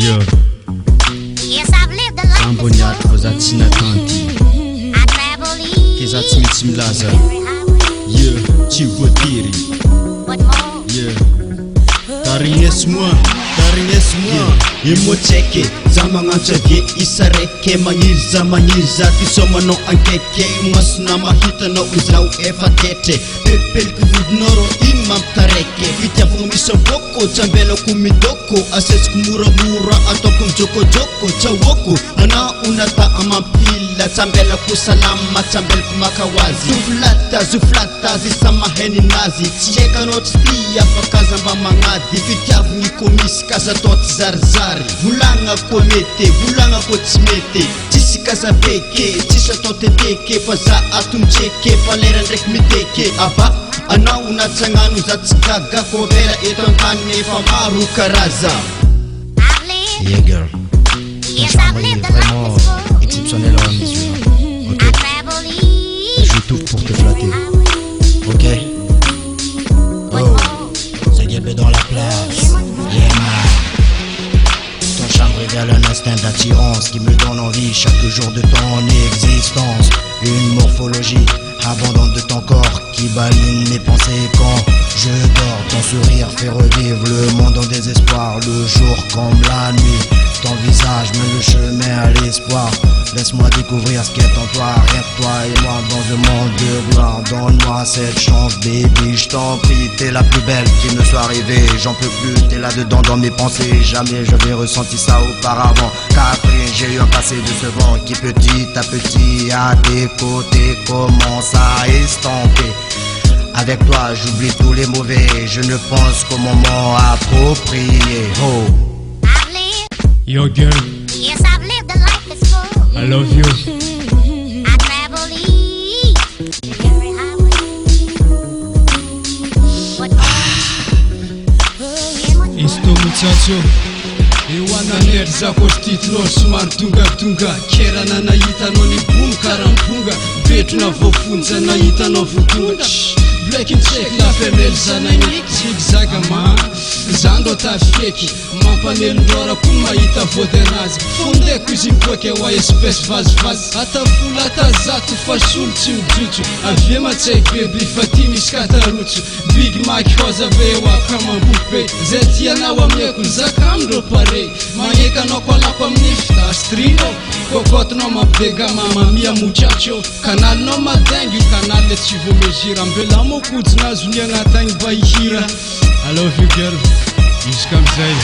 Yo. Yes, I've lived a life Amboniat kozatsina tanty. I travel east, Kezatsy mitsimlaza. every highway, Yo, tsy voatery. but more. Yo. Tarignesy-moi. Imotseke za magnantra ge isa raiky magniry za ty somanao ankeke masona mahitanao izao efa tetre pelipeliky vodinao rô iny mampitaraiky fitiavagna misy avoko tsambelako midoko asetsiko moramora ataoko mijokojoko tsawoko ana unata amampila tsambelako salama tsambelako makawazy zoflata zisamaheny nazy tsy ekanao tsy ty afaka mba magnady fitiavagny komisy kazato zarizary volagna ko mety volagna ko tsy mety tsisy kazabeke tsisy atao teteke fa za atomitseke fa lera ndraiky miteke aba anao natsagnano za tsy gaga ko vera eto antany efa maro karaza. I've lived, Yeah girl, yes, I've lived a life vraiment that's full. exceptionnel à mes yeux. I Ok, travel east, je tout pour te flatter. highway, Ok, but oh, more. c'est Guébé dans la place. Yeah man. Ton charme révèle un instinct d'attirance qui me donne envie chaque jour de ton existence. Une morphologie abondante de ton corps qui baline mes pensées quand je dors. Ton sourire fait revivre le monde en désespoir, le jour comme la nuit. Ton visage mène le chemin à l'espoir. Laisse-moi découvrir ce qu'est en toi, rien que toi et moi dans un monde de gloire. Donne-moi cette chance, baby, je t'en prie. T'es la plus belle qui me soit arrivée. J'en peux plus, t'es là-dedans dans mes pensées. Jamais j'avais ressenti ça auparavant. Catherine, j'ai eu un passé décevant qui petit à petit à tes côtés commence à estomper. Avec toi, j'oublie tous les mauvais. Je ne pense qu'au moment approprié. Oh. I've lived, Yo girl, yes, I've lived a life that's full. I love you. I travel east, every highway, but more. Isto muchacho ewanan'ery zakozy titinao somary tongatonga kerana nahitanao ny bomy karamponga betrona voafonja nahitanao votonga black and check la femelle zanagny zigzaga ma zandro tafieky mampanelindrora koa mahita voadenazy fondeko izy mipoaka wa espèce vazivazy atafola atazato fa solo tsy mijotso avie matsay beby fa ty misy katarotso big mac hozave wakamambope zay tianao amineko zaka amindreo pare magnekanao kolako amin'ny fitastrino kokotinao mampidega mamamia muchacho kanalinao madengy io kanal le tsy voamezira ambela mokotsina azony agnatagny mba ihira. I love you girl. Jusqu'à m'zay.